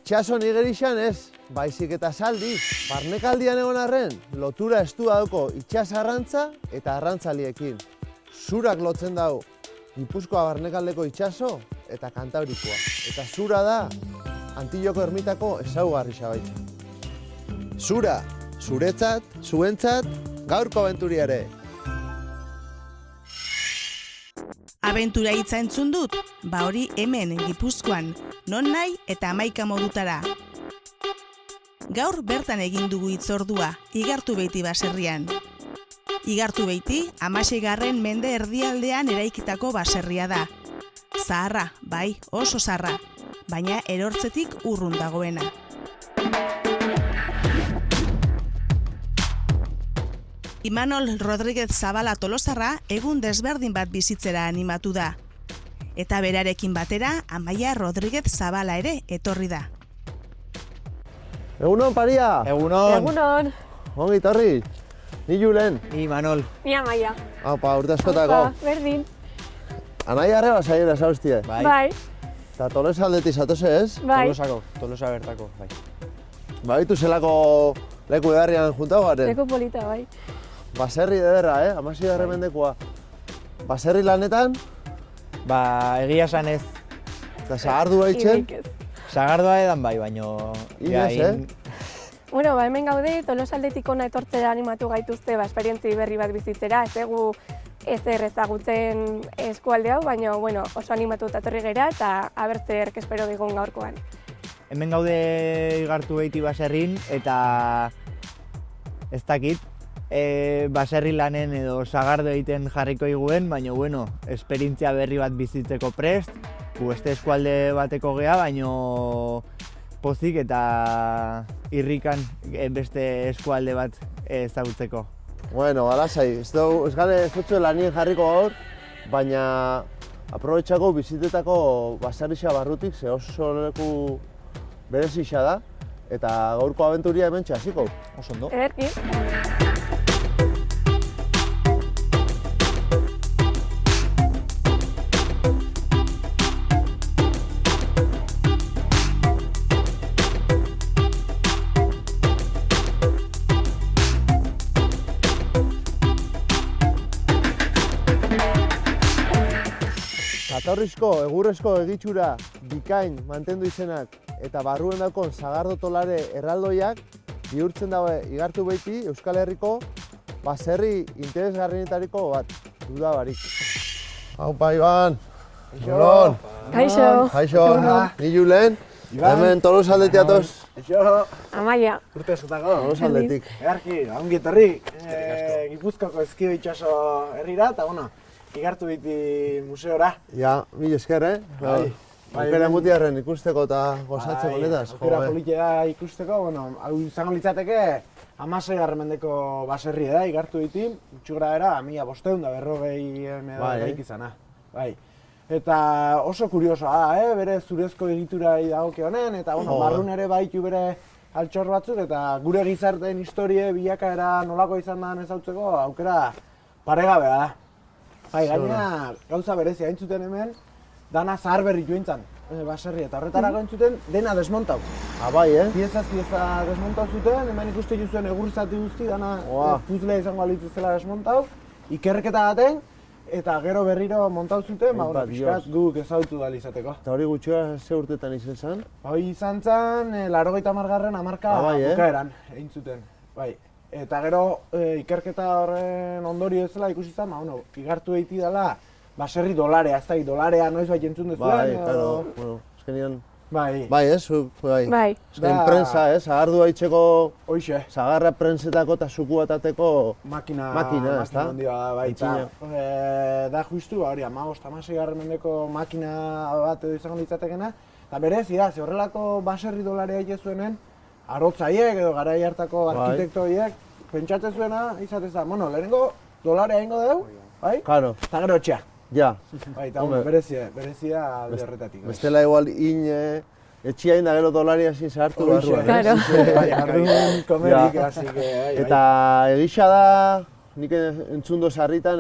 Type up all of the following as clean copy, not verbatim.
Itxaso nigerixan ez, baizik eta saldiz. Barnekaldian egon arren, lotura estua dauko itxas arrantza eta arrantzaliekin. Zurak lotzen dau Gipuzkoa barnekaldeko itxaso eta Kantabrikoa. Eta zura da Antilloko ermitako ezaugarri baita. Zura, zuretzat, zuentzat, gaurko abenturiare. Abentura hitza entzun dut, hori hemen Gipuzkoan, non nahi eta 11 modutara. Gaur bertan egin dugu hitzordua, Igartubeiti baserrian. Igartubeiti 16. mende erdialdean eraikitako baserria da. Zaharra, bai, oso zaharra, baina erortzetik urrun dagoena. Imanol Rodríguez Zabala Tolosarra egun desberdin bat bizitzera animatu da. Eta berarekin batera, Amaia Rodríguez Zabala ere etorri da. Egunon, Paria! Egunon! Egunon! Ongi, torri! Ni Julen. Ni Manol. Ni Amaia. Aupa, urte askotako. Berdin. Anaia arreba zaiera zauztie. Bai. Eta Tolosa aldetik zatoze ez? Bai. Tolosa bertako, bai. Baitu zelako leku edarrian juntau garen? Leku polita, bai. Baserri ederra, 16. mendekoa. Baserri lanetan? Egia esan ez. Eta zagardu haitzen? Zagardua edan bai, baino... Inez, Bueno, hemen gaude, Tolosa aldetik ona etortzera animatu gaituzte, esperientzi berri bat bizitzera, ez egu ezer ezagutzen eskualde hau, baina oso animatuta etorri gera eta abertzer espero digun gaurkoan. Hemen gaude Igartubeiti baserrin eta ez dakit, baserri lanen edo zagardo egiten jarriko iguen, baina esperientzia berri bat bizitzeko prest, gu beste eskualde bateko gea, baina pozik eta irrikan beste eskualde bat ezagutzeko. Bueno, alasai, ez gane ez dutzu lanien jarriko gaur, baina aprobetxako bizitetako baserrixa barrutik, ze oso leku berezixa da, eta gaurko abenturia hemen txasiko. Oso ondo. Ederki. Jatorrizko, egurrezko egitxura bikain mantendu izenak eta barruen daukon zagardo tolare erraldoiak bihurtzen daue Igartubeiti Euskal Herriko baserri interesgarrienetariko bat, duda barik. Aupa, Iban! Egunon! Kaixo! Kaixo! Ni Julen, hemen Tolosa aldetik atoz. Amaia. Urte esotako. Tolosa aldetik. Egarki, ongi etorri. Gipuzkoako Eskio itxaso herrira eta Igartubeiti museora. Ja, mil esker, Aukera mutiarren ikusteko eta gozatzeko honetaz. Aukera politia da ikusteko, hau izango litzateke 16. mendeko baserri da Igartubeiti, itxura era 1550 gaik izana. Eta oso kuriosoa da, bere zurezko egiturai dagoke honen, eta barrun ere baitu bere altxor batzuk, eta gure gizarteen historie bilakaera nolako izan da ezautzeko aukera paregabea da. Gaina gauza berezia entzuten hemen, dana zahar berri jointzan baserri, eta horretarako entzuten dena desmontau. Bai, Pieza desmontau zuten, hemen ikuste zuen egurzati guzti, dana puzlea izango alitzezela desmontau, ikerketa baten, eta gero berriro montau zuten, pixkat guk ezautu da izateko. Eta hori gutxura ze urtetan izan zen? Hori izan zen, 80. hamarka bukaeran egin zuten. Eta gero ikerketa horren ondorio ezela ikusi zen, Igartubeiti dela baserri dolarea, ez da, dolarea noiz bai entzun dezuen. Azkenian... Bai, Bai. Azken prensa, zagardu haitzeko... Hoixe. Zagarra prentsetako eta suku batateko... Makina handia da, bai. Da justu, hori, 15-16. mendeko makina bat edo izango ditzatekena. Eta berezi da, ze horrelako baserri dolarea egin zuenen, arotzaiek edo garai hartako arkitekto horiek, pentsatzen zuena izatez da, lehenengo dolarea egingo dugu, bai? Claro. Eta gero etxea. Ja. Bai, eta berezia alde horretatik. Bestela igual etxia inda gero dolaria zin zahartu barruan. Claro. Jardun komerik, así que... Eta egisa da, nik entzundo sarritan,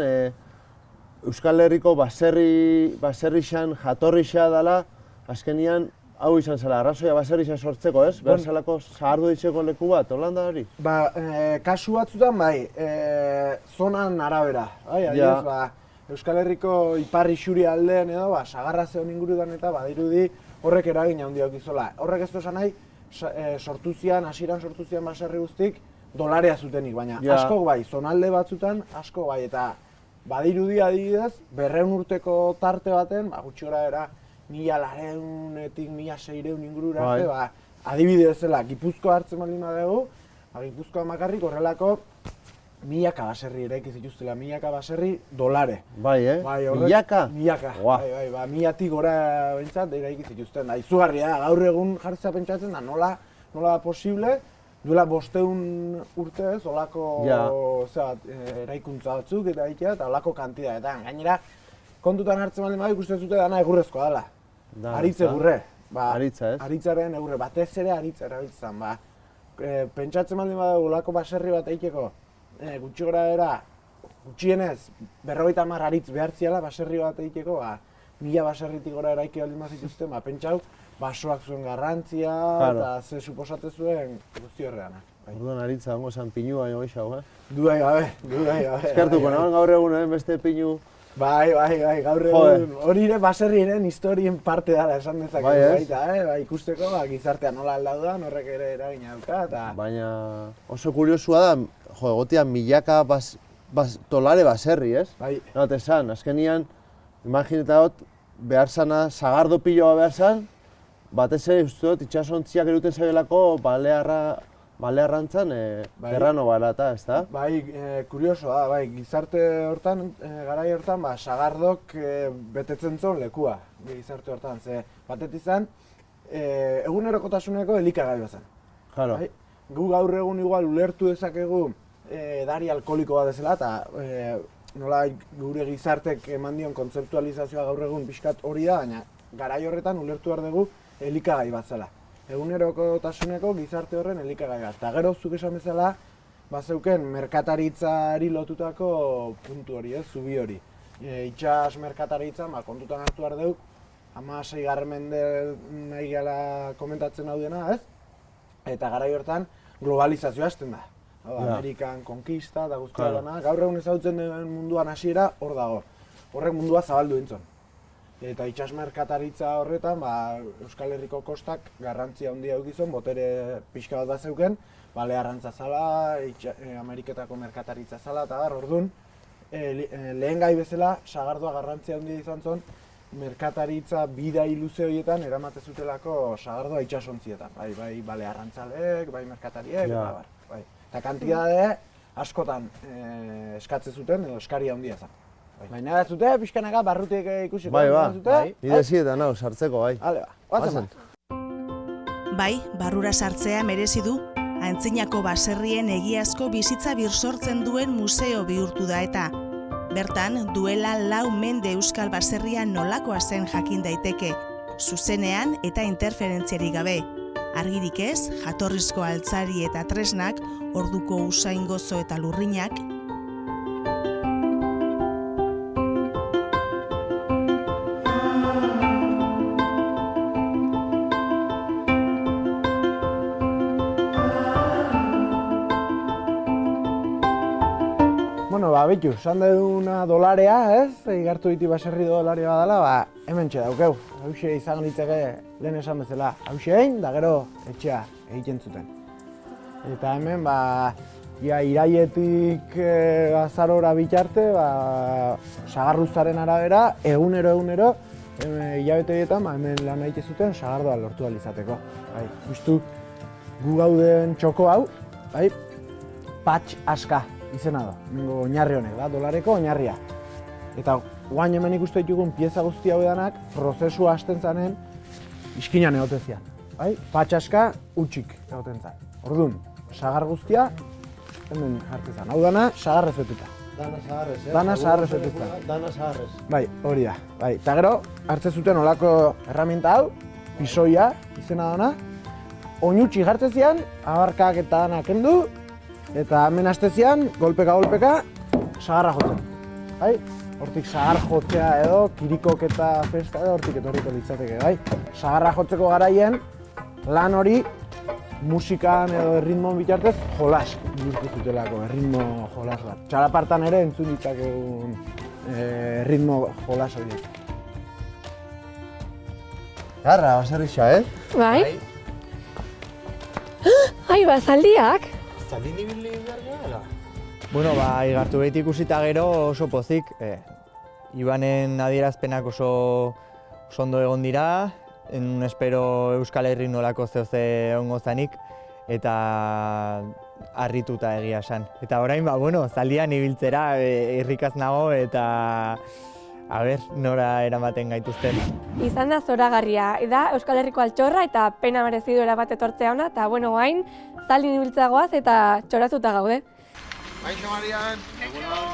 Euskal Herriko baserrixan jatorrixa dela, azkenian hau izan zela, arrazoia baserria sortzeko, ez? Behar zelako zahardu ditzeko leku bat, Holanda hori? Kasu batzutan, bai, zonan arabera, bai, adibidez, Euskal Herriko ipar isuri aldean edo, sagarra zeon ingurudan eta badirudi horrek eragin handia aukizola. Horrek ez esan nahi, hasieran sortu zian baserri guztik, dolarea zutenik, baina askok bai, zonalde batzutan asko bai, eta badirudi adibidez, 200 urteko tarte baten, gutxi gora era, 1200-etik 1600 ingurura arte, adibide bezala, Gipuzkoa hartzen baldin badugu, Gipuzkoa makarrik horrelako milaka baserri eraiki zituztela, milaka baserri dolare. Bai, milaka? Milaka, bai, milatik gora behintzat eraiki zituzten. Izugarria da, gaur egun jartzea pentsatzen da, nola da posible, duela 500 urte ez, olako eraikuntza batzuk eta egitea, eta olako kantidadetan. Gainera, kontutan hartzen baldin badu ikusten zute dana egurrezkoa dela. Aritze egurre. Aritza, ez? Aritzaren egurre, batez ere aritza erabiltzen. Pentsatzen baldin badu olako baserri bat egiteko, gutxi gora era, gutxienez, 50 aritz behartziala baserri bat egiteko, 1000 baserritik gora eraiki baldin bazituzten, pentsau, basoak zuen garrantzia eta ze suposate zuen guzti horrean. Orduan aritza gongo zen pinu baino gehiago, Dudai gabe. Eskertuko, nagoen gaur egun beste pinu. Bai, gaur egun. Hori ere baserriren historien parte dela esan dezakegu baita, ikusteko gizartea nola aldaudan, horrek ere eragina dauka. Baina oso kuriosua da, egotean milaka dolare baserri, ez? Bai. Eta esan, azkenian, imaginetagot, behar zana, sagardo piloa behar zan, batez ere uste dut itxasontziak eruten zailako balearrantzan terrano bara eta, ez da? Bai, kuriosoa, bai, gizarte hortan, garai hortan, sagardok betetzen zuen lekua, gizarte hortan, ze batet izan, egunerokotasuneko elikagai bezan. Claro. Gu gaur egun igual ulertu dezakegu edari alkoholiko bat dezela, eta nola gure gizartek eman dion kontzeptualizazioa gaur egun pixkat hori da, baina garai horretan ulertu behar dugu elikagai bat zela. Egunerokotasuneko gizarte horren elikagai bat. Eta gero zuk esan bezala, bazeuken merkataritzari lotutako puntu hori, zubi hori. Itxas merkataritzan, kontutan hartu behar dugu, 16. mende nahi gala komentatzen hau dena, ez? Eta garai hortan globalizazioa hasten da. Amerikan konkista eta guztia dena. Gaur egun ezagutzen den munduan hasiera hor dago. Horrek mundua zabaldu dintzen. Eta itxas merkataritza horretan, Euskal Herriko kostak garrantzia handia edukizun, botere pixka bat bazeuken, balearrantza zala, Ameriketako merkataritza zala, eta orduan, lehen gai bezala, sagardoa garrantzia handia izan zen, merkataritza bidai luze horietan eramate zutelako sagardoa itxasontzietan. Bai balearrantzalek, bai merkatariek, eta kantidade askotan eskatze zuten, edo eskari handia zen. Baina ez zute, pixkanaka barrutiek ikusiko. Bai, nire zietan hau, sartzeko, bai. Hale, oazen. Bai, barrura sartzea merezi du, Antzinako baserrien egiazko bizitza birsortzen duen museo bihurtu da eta. Bertan, duela 4 mende euskal baserria nolakoa zen jakin daiteke, zuzenean eta interferentziarik gabe. Argirik ez, jatorrizko altzari eta tresnak, orduko usain gozo eta lurrinak, Bitu, esan duguna dolarea, ez? Igartu diti baserri dolarea badala, hemen txe daukeu. Hauxe izan litzake lehen esan bezala. Hauxe egin, da gero etxea egiten zuten. Eta hemen, iraietik azarora bitarte, sagarruzaren arabera, egunero, hilabete horietan, hemen lan egite zuten sagardoa lortu alizateko. Justu, gu gauden txoko hau, patx aska izena da, oinarri honek da, dolareko oinarria. Eta guain hemen ikustu ditugun pieza guzti hau edanak, prozesua hasten zanen, iskinan egoten zian. Patxaska utxik egoten zan. Orduan, sagar guztia, hemen jartzen zan. Hau dana, sagarrez betuta. Dana sagarrez, Dana sagarrez betuta. Dana sagarrez. Bai, hori da. Eta gero, hartzen zuten olako herramienta hau, pisoia izena dana, oinutxi jartzen zian, abarkak eta dana kendu, eta hemen hastezian, golpeka, sagarra jotzen. bai? Hortik sagar jotzea edo, kirikoketa festa edo hortik etorriko litzateke, bai? Sagarra jotzeko garaien, lan hori musikan edo erritmon bitartez jolas bihurtu zutelako, erritmo jolas bat. Txalapartan ere entzun ditzakegun erritmo jolas horiek. Garra, baserrixa, Bai? Ai, zaldiak? Zaldin ibili behar gara? Bueno, igartu behit ikusita gero oso pozik. Ibanen adierazpenak oso ondo egon dira, espero Euskal Herri nolako zehoze ongo zanik, eta harrituta egia esan. Eta orain, zaldian ibiltzera irrikaz nago eta nora eramaten gaituzten. Izan da zoragarria, da Euskal Herriko altxorra eta pena mereziduera bat etortzea hona, eta gain zaldin ibiltzagoaz eta txoratuta gaude. Kaixo, Marian! Egunon!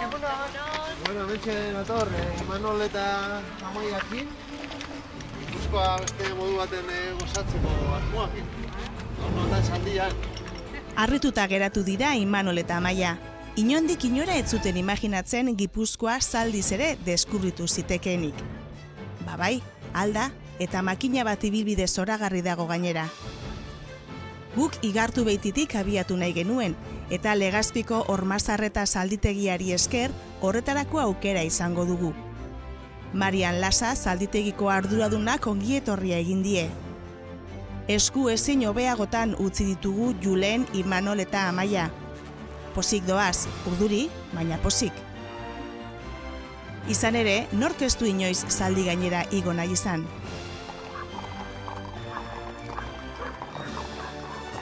Bueno, mentxe nator, Imanol eta Amaiakin, Gipuzkoa beste modu baten gozatzeko asmoakin. Notan zaldian. Harrituta geratu dira Imanol eta Amaia. Inondik inora ez zuten imaginatzen Gipuzkoa zaldiz ere deskubritu zitekeenik. Bai, alda, eta makina bat ibilbide zoragarri dago gainera. Guk igartu beititik abiatu nahi genuen, eta Legazpiko Ormazarreta zalditegiari esker horretarako aukera izango dugu. Marian Lasa zalditegiko arduradunak ongietorria egin die. Esku ezin hobeagotan utzi ditugu Julen, Imanol eta Amaia. Pozik doaz, urduri, baina pozik. Izan ere, nork ez du inoiz zaldi gainera igo nahi izan.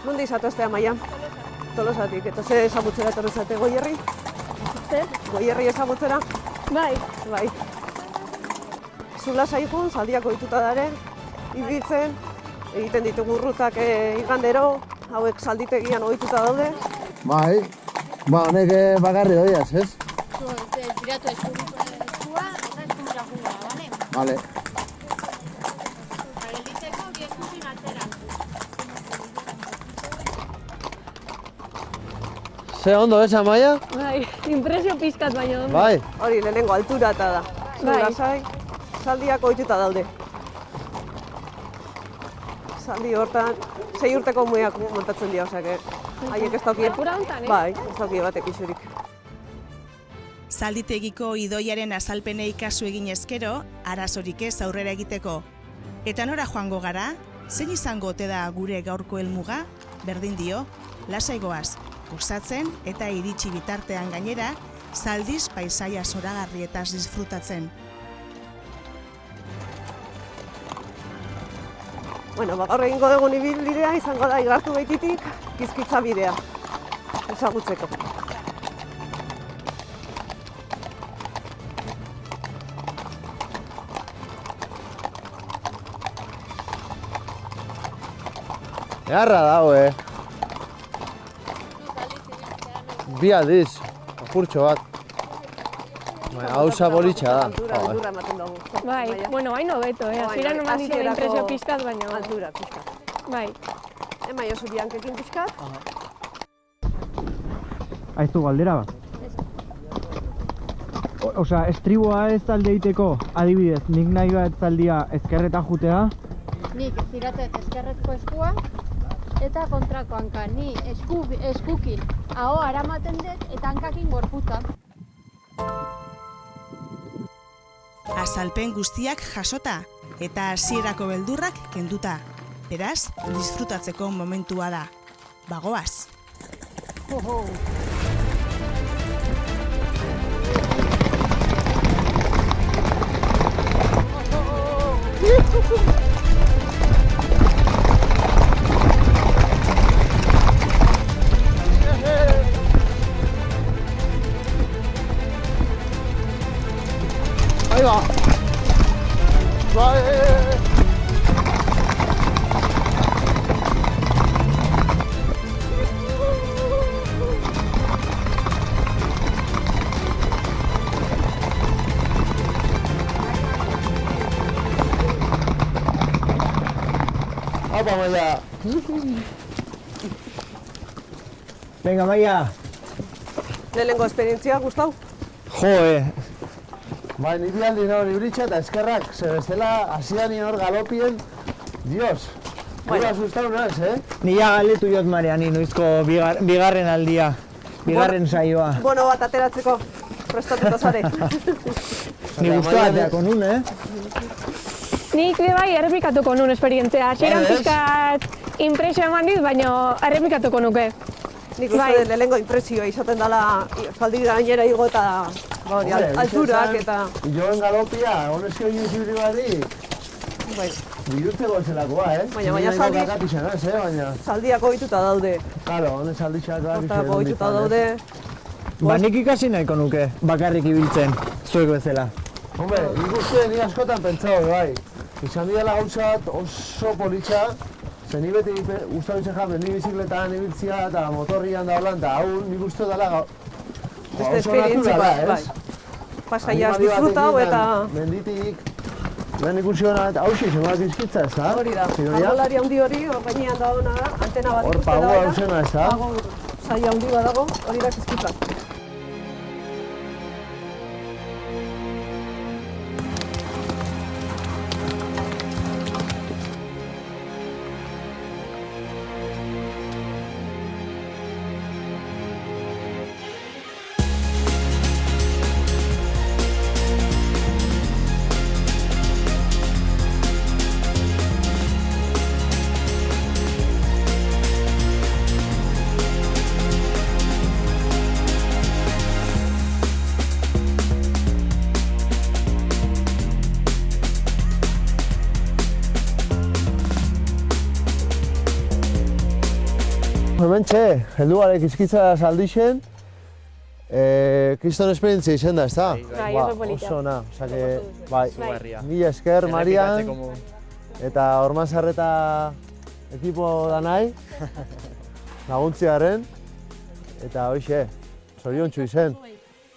Nondi zatozte, Amaia? Tolosatik, eta ze ezagutzera etorrezate, Goierri? Zer? Goierri ezagutzera? Bai. Bai. Zula saikun, zaldiako dituta daren, ibiltzen, egiten ditugu rutak igandero, hauek zalditegian ohituta daude. Bai, honek bakarri doiaz, ez? Tiratu eskua eta eskura jugua, bale? Vale. Gelditzeko bi eskusin atzera. Ze ondo, ez, Amaia? Bai, impresio pizkat baino. Bai. Hori lehenengo altura eta da. Bai. Lasai, zaldiak ohituta daude. Zaldi hortan, 6 urteko mueak montatzen dira, osake. Haiek ez daukie. Apura hontan, Bai, ez daukie batek isurik. Zalditegiko idoiaren azalpenei kasu egin ezkero, arazorik ez aurrera egiteko. Eta nora joango gara? Zein izango ote da gure gaurko helmuga? Berdin dio, lasai goaz, gozatzen eta iritsi bitartean gainera, zaldiz paisaia zoragarrietaz disfrutatzen. Bueno, gaur egingo dugun ibilbidea izango da igartu beititik Kizkitza bidea ezagutzeko. Eharra dago, Bi aldiz, apurtxo bat. Hauza bolitxa da. Altura ematen dugu. Bai, hain hobeto, hasieran eman ditu impresio pizkat baino. Altura pizkat. Bai. Ema jozu biankekin pizkat. Aiztu galdera ba? Osea, estriboa ez alde egiteko, adibidez, nik nahi bat zaldia ezkerretan jutea. Nik tiratet eskerretko eskua eta kontrako hanka. Ni eskukin aho aramaten dut eta hankakin gorputza. Azalpen guztiak jasota eta hasierako beldurrak kenduta. Beraz, disfrutatzeko momentua da. Bagoaz! Ahí va. Apa, Maia. Venga, Maia. Lehenengo esperientzia, Gustau? Jo, Bai, ni bi aldi nao ibritxa eta eskerrak, ze bestela hasian hor galopien, Dios, gura sustatu naiz, Ni ja galdetu jot Mariani noizko bigarren aldia, bigarren saioa. Bono bat ateratzeko, prestatuta zare. Ni guztua ateako nun, Nik be bai errepikatuko nun esperientzia. Hasieran pixkat impresio eman dit, baina errepikatuko nuke. Nik uste dut lehenengo impresioa izaten dela zaldi gainera igo eta alturak eta... Joen galopia, honezko inoiz ibili badik, Bai, bilurtzeko zelakoa, Baina zaldi... Zaldiak ohituta daude. Claro, honez zalditxak Hortako ohituta daude. Ba, nik ikasi nahiko nuke, bakarrik ibiltzen, zuek bezala. Hombre, nik uste ni askotan pentsau, bai. Izan dira gauzat oso politxa, ze ni beti gustatu itzen jaben, ni bizikletan ibiltzia eta motorrian da holan, eta hau nik uste dela Beste esperientzia, bai. Pasaiaz disfrutau eta... Menditik, lehen ikusi hona, eta hauxe, zegoak izkitza, ez da? Hori da, arbolari handi hori, hor gainean da hona, antena bat Hor ikuste pagoa da hausena, ez da? Pago saia handi bat dago, hori da izkitza. Hementxe, heldu garek izkitza saldixen, kriston esperientzia izen da, ez da? Bai, oso polita. Oso ona, osake, bai, Zugarria. mila esker, Marian, Errepikatzeko modu. eta Ormazarreta ekipo da nahi, laguntziaren, eta hoxe, zoriontsu izen.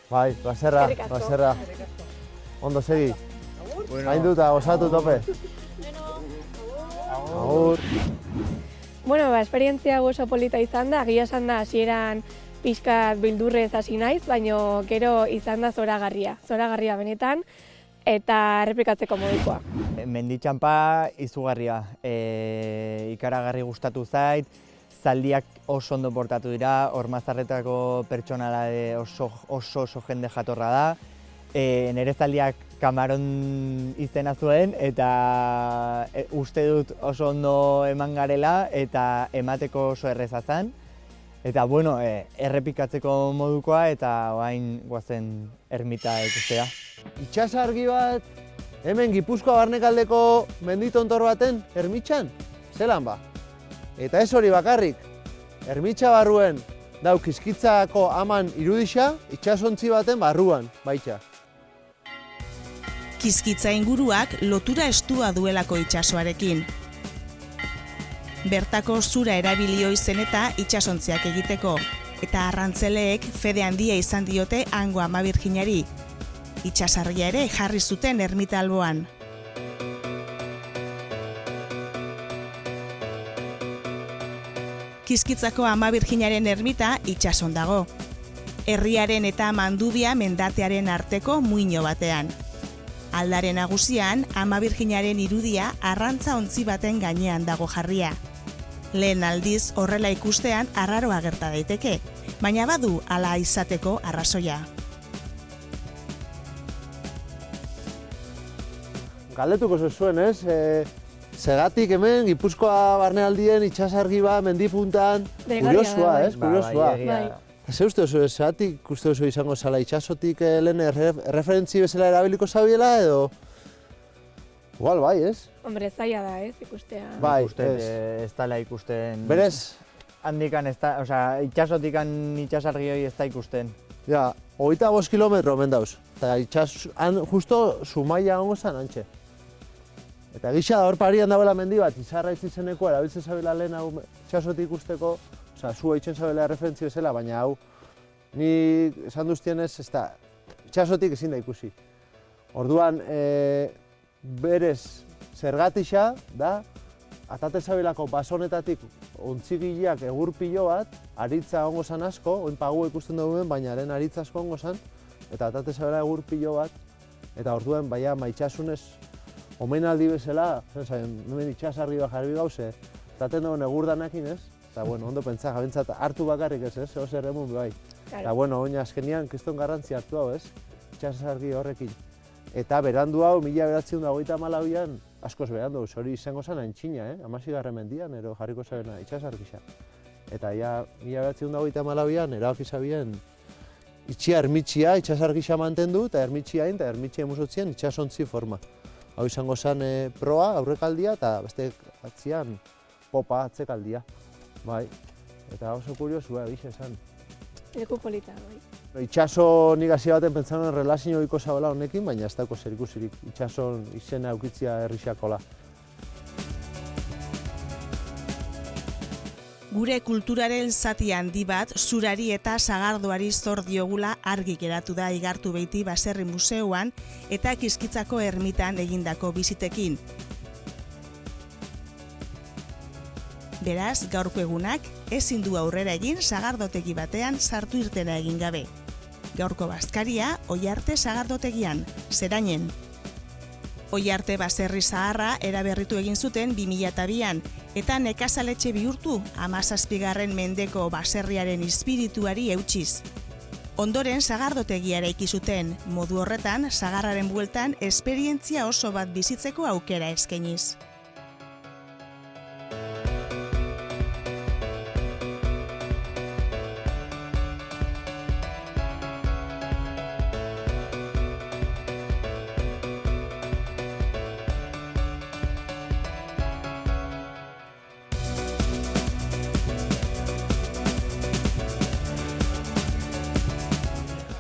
Bai, baserra, Eskerrik asko. baserra. Ondo segi. Haindu eta gozatu tope. Agur. Bueno, esperientzia oso polita izan da, egia esan da hasieran pixkat bildurrez hasi naiz, baina gero izan da zoragarria benetan, eta errepikatzeko modukoa. Menditxanpa izugarria, ikaragarri gustatu zait, zaldiak oso ondo portatu dira, Ormazarretako pertsonala oso jende jatorra da. Nire zaldiak kamaron izena zuen eta uste dut oso ondo eman garela eta emateko oso erreza zen. Eta bueno, errepikatzeko modukoa eta orain goazen ermita ikustea. Itxasargi bat, hemen Gipuzkoa barnekaldeko menditontor baten, ermitxan, zelan ba. Eta ez hori bakarrik, ermitxa barruen dauk Izkitzako aman irudixa, itxasontzi baten barruan, baita. Kizkitza inguruak lotura estua duelako itsasoarekin. Bertako zura erabili ohi zen eta itsasontziak egiteko, eta arrantzeleek fede handia izan diote hango Ama Birjinari. Itsasargia ere jarri zuten ermita alboan. Kizkitzako Ama Birjinaren ermita itsason dago. Herriaren eta Mandubia mendatearen arteko muino batean. Aldare nagusian, Ama Birjinaren irudia arrantza ontzi baten gainean dago jarria. Lehen aldiz horrela ikustean arraroa gerta daiteke, baina badu hala izateko arrazoia. Galdetuko zuen, ez? Segatik hemen, Gipuzkoa barnealdien itxasargi bat, mendipuntan, kuriosua, ez? Kuriosua. Ze uste oso, segatik uste oso izango zala itxasotik lehen referentzi bezala erabiliko zabiela edo? Igual, bai, ez? Hombre, zaila da, ez, ikustea. Bai, ez dela ikusten... Berez? Handikan ez da, itxasotikan itxasargi hori ez da ikusten. Ja, 25 kilometro hemen dauz. Eta justo Zumaia hongo zan antxe. Eta gisa da hor parian dagoela mendi bat, izarra izeneko erabiltzen zabela lehen hau itxasotik ikusteko, zua itxen zabela referentzi bezala, baina hau, ni esan duztienez, ez da, itxasotik ezin da ikusi. Orduan, berez zergatixa da, atate zabelako basonetatik ontzigileak egur pilo bat, aritza hongo zan asko, oin pagua ikusten duguen, baina haren aritza asko hongo zan, eta atate zabela egur pilo bat, Eta orduan, baina maitxasunez, omenaldi bezala, hemen itxasargi bat jarri gauze, zaten dagoen egurdanakin, ez? Eta, bueno, ondo pentsa, gabentzat hartu bakarrik ez, zer emun bai. Eta, bueno, oina azkenian, kriston garrantzi hartu hau, ez? Itxasargi horrekin. Eta berandu hau, 1952an, askoz berandu, hori izango zen antxina, 16. mendian, ero jarriko zabena itxasargisa. Eta, ja, 1952an, erabaki zabien, itxia ermitxia, itxasargisa mantendu, eta ermitxia eta ermitxia emusotzien itxasontzi forma. Hau izango zen proa, aurrekaldia, eta beste atzian popa atzekaldia. Bai, eta oso kuriosua, egixe esan. Leku polita, bai. Itxaso nik hasi baten pentsatzen relazio ohiko zabela honekin, baina ez dago zerikusirik. Itxason izena aukitzia herrixakola. Gure kulturaren zati handi bat zurari eta sagardoari zor diogula argi geratu da Igartu Beiti Baserri Museoan eta Kiskitzako ermitan egindako bizitekin. Beraz, gaurko egunak ezin du aurrera egin sagardotegi batean sartu irtera egin gabe. Gaurko bazkaria Oiarte sagardotegian, Zerainen. Oiarte baserri zaharra eraberritu egin zuten 2002an, eta nekazaletxe bihurtu 17. mendeko baserriaren espirituari eutsiz. Ondoren sagardotegia eraiki zuten, modu horretan sagarraren bueltan esperientzia oso bat bizitzeko aukera eskainiz.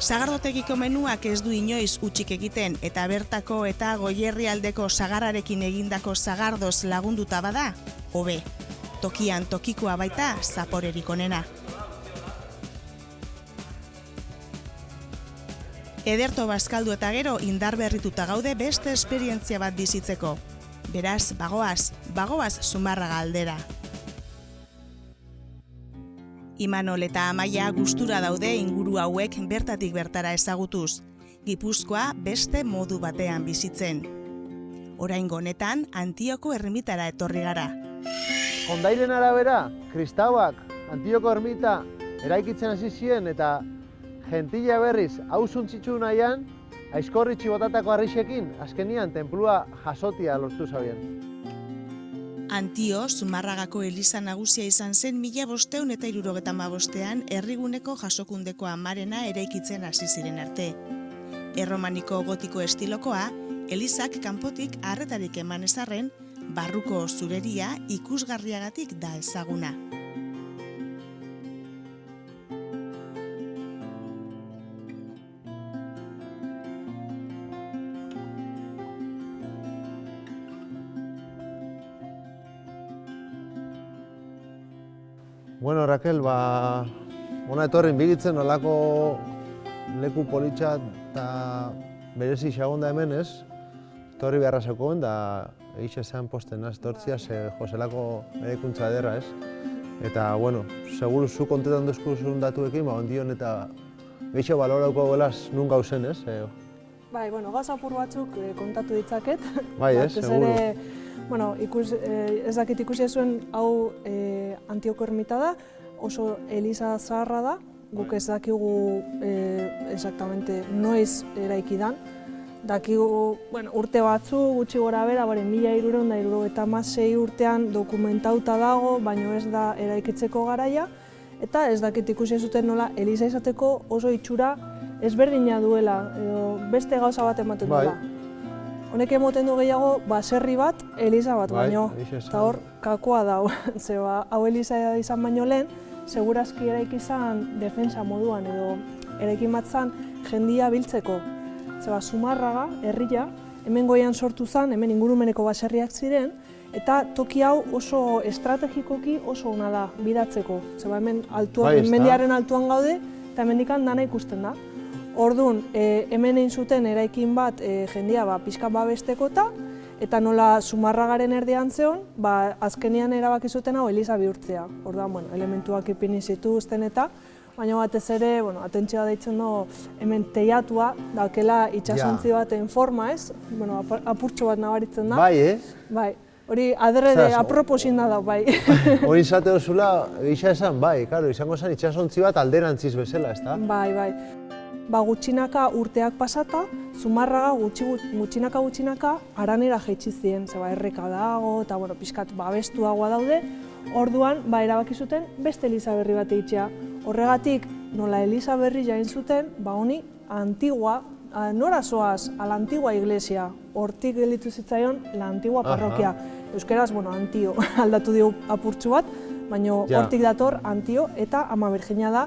Sagardotegiko menuak ez du inoiz hutsik egiten eta bertako eta Goierrialdeko sagarrarekin egindako sagardoz lagunduta bada, hobe. Tokian tokikoa baita zaporerik onena. Ederto bazkaldu eta gero indar berrituta gaude beste esperientzia bat bizitzeko. Beraz, bagoaz Zumarraga aldera. Imanol eta Amaia gustura daude inguru hauek bertatik bertara ezagutuz. Gipuzkoa beste modu batean bizitzen. Oraingo honetan Antioko ermitara etorri gara. Kondairen arabera, kristauak Antioko ermita eraikitzen hasi ziren eta gentila berriz hausuntzitsu nahian, aizkorritxi botatako harrixekin, azkenian tenplua jasotia lortu zabien. Antio, Zumarragako eliza nagusia izan zen 1575an herriguneko jasokundeko amarena eraikitzen hasi ziren arte. Erromaniko gotiko estilokoa, elizak kanpotik arretarik eman ezarren, barruko zureria ikusgarriagatik da ezaguna. Bueno, Raquel, hona etorrin bigitzen olako leku politxa eta berezi xagonda hemen ez, etorri beharra zekoen da egixe zen posten az, tortziaz joselako eraikuntza ederra ez. Eta, bueno, seguru zu kontetan duzkuzun datuekin, ondion eta gehiago balorauko golaz nun gauzen ez. Bai, bueno, gazapur batzuk kontatu ditzaket. Bai ez, seguru. Bueno, ez dakit ikusi zuen hau Antioko ermita da, oso eliza zaharra da, guk ez dakigu exactamente noiz eraiki dan. Dakigu urte batzu gutxi gora bera, 1376 urtean dokumentauta dago, baina ez da eraikitzeko garaia. Eta ez dakit ikusi zuten nola eliza izateko oso itxura ezberdina duela, edo beste gauza bat ematen duela. Honek emoten du gehiago baserri bat, eliza bat baino, eta hor kakoa dago. Zeba, hau eliza izan baino lehen, segurazki eraiki izan defensa moduan edo eraikin bat zan jendia biltzeko. Zeba, Zumarraga, herria, hemen goian sortu zen, hemen ingurumeneko baserriak ziren, eta toki hau oso estrategikoki oso ona da, bidatzeko. Zeba, hemen mendiaren altuan gaude, eta hemendikan dana ikusten da. Orduan, hemen egin zuten eraikin bat jendia pixkan babesteko eta nola Zumarragaren erdian zeon, azkenean erabaki zuten hau eliza bihurtzea. Orduan, elementuak ipini zituzten eta baina batez ere, bueno, atentzioa deitzen du hemen teiatua, daukela itsasontzi baten forma, ez? Bueno, apurtxo bat nabaritzen da. Bai, ez? Bai, hori adrede aproposin da, bai. Hori izate duzula, gisa esan, bai, karo, izango zen itsasontzi bat alderantziz bezala, ez da? Bai. Ba, gutxinaka urteak pasata, Zumarraga gutxinaka haranera jaitsi ziren, zeba erreka dago, eta bueno, pixkat babestuagoa daude. Orduan, ba, erabaki zuten beste eliza berri bat egitea. Horregatik, nola eliza berri jain zuten, ba, honi, antigua, nora zoaz, a la antigua iglesia, hortik gelditu zitzaion, la antigua parroquia. Euskeraz, bueno, antio aldatu dio apurtxu bat, baina hortik dator antio eta Ama Birjina da,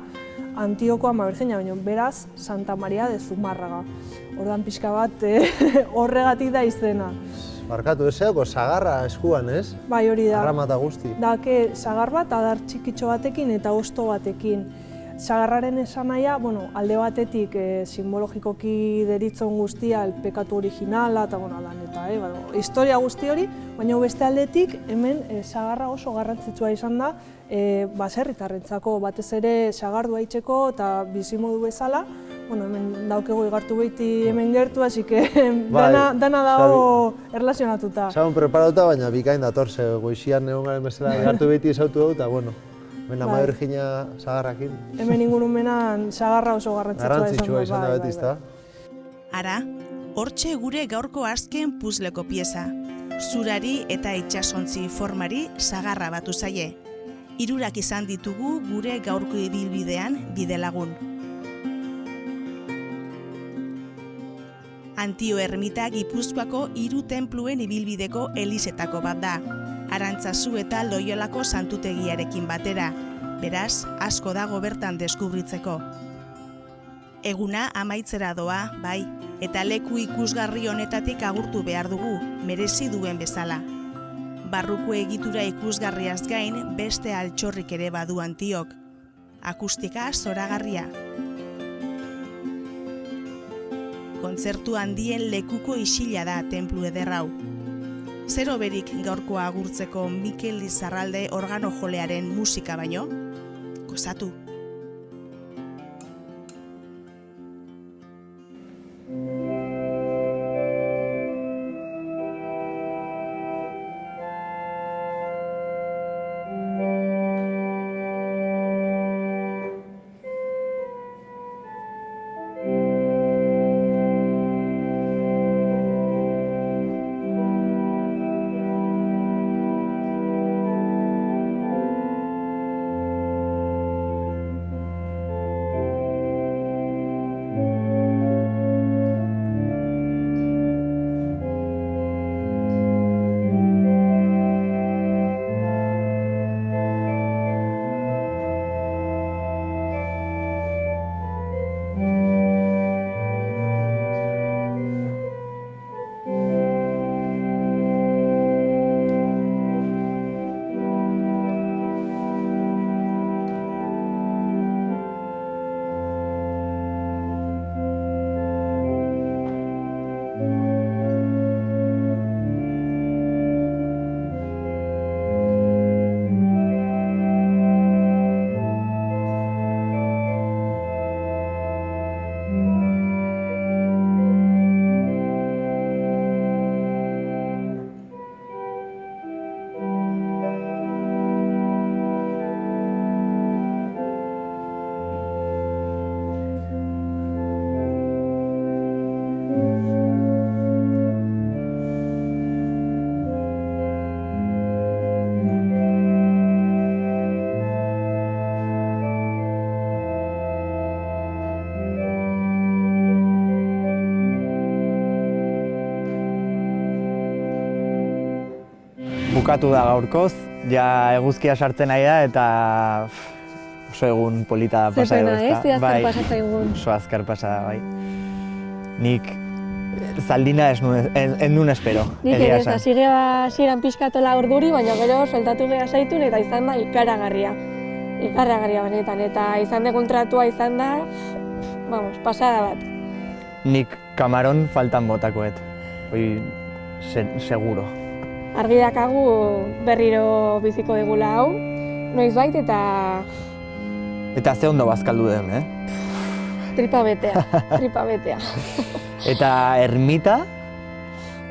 Antioko Ama Birjina, baina beraz Santa Maria de Zumarraga. Orduan pixka bat horregatik da izena. Barkatu, ez zeoko sagarra eskuan, ez? Bai, hori da. Arramata guzti. Dake sagar bat adar txikitxo batekin eta hosto batekin. Sagarraren esanahia, bueno, alde batetik simbologikoki deritzon guztia el pekatu originala eta bueno, historia guzti hori, baina beste aldetik hemen sagarra oso garrantzitsua izan da baserritarrentzako, batez ere sagardua itzeko eta bizimodu bezala. Bueno, hemen daukegu igartu behiti hemen gertu, así que dana dago erlazionatuta. Sagon preparatuta, baina bikain datorze, goizian egon garen bezala igartu behiti esautu dugu, eta bueno, Ama Birjina sagarrakin. Hemen ingurumenan sagarra oso garrantzitsua izan da beti, ezta? Ara, hortxe gure gaurko azken puzleko pieza. Zurari eta itsasontzi formari sagarra batu zaie. Hirurak izan ditugu gure gaurko ibilbidean bidelagun. Antio ermita Gipuzkoako 3 tenpluen ibilbideko elizetako bat da. Arantzazu eta Loiolako santutegiarekin batera, beraz, asko dago bertan deskubritzeko. Eguna amaitzera doa, bai, eta leku ikusgarri honetatik agurtu behar dugu, merezi duen bezala. Barruko egitura ikusgarriaz gain beste altxorrik ere badu Antiok. Akustika zoragarria. Kontzertu handien lekuko isila da tenplu ederrau. Zero berik gaurkoa agurtzeko Mikel Lizarralde organo jolearen musika baino? Gozatu! Bukatu da gaurkoz, ja eguzkia sartzen ari da eta oso egun polita pasa dugu, ezta? Ze azkar pasa egun. Oso azkar pasa da, bai. Nik zaldina ez nun espero. Nik ere ez, hasieran pixkatola orduri, baina gero soltatu geha zaitun eta izan da ikaragarria. Ikaragarria benetan, eta izan dugun tratua izan da, vamos, pasada bat. Nik kamaron faltan botakoet, hoi seguro. Argi dakagu berriro biziko degula hau, noizbait eta Eta ze ondo bazkaldu den, Tripa betea. Eta ermita?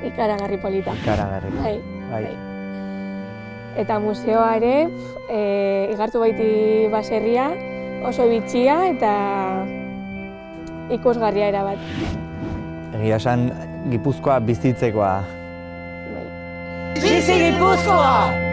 Ikaragarri polita. Ikaragarri. Bai. Eta museoa ere, igartu baiti baserria, oso bitxia eta ikusgarria erabat. Egia esan, Gipuzkoa bizitzekoa. Bai. Bizi Gipuzkoa!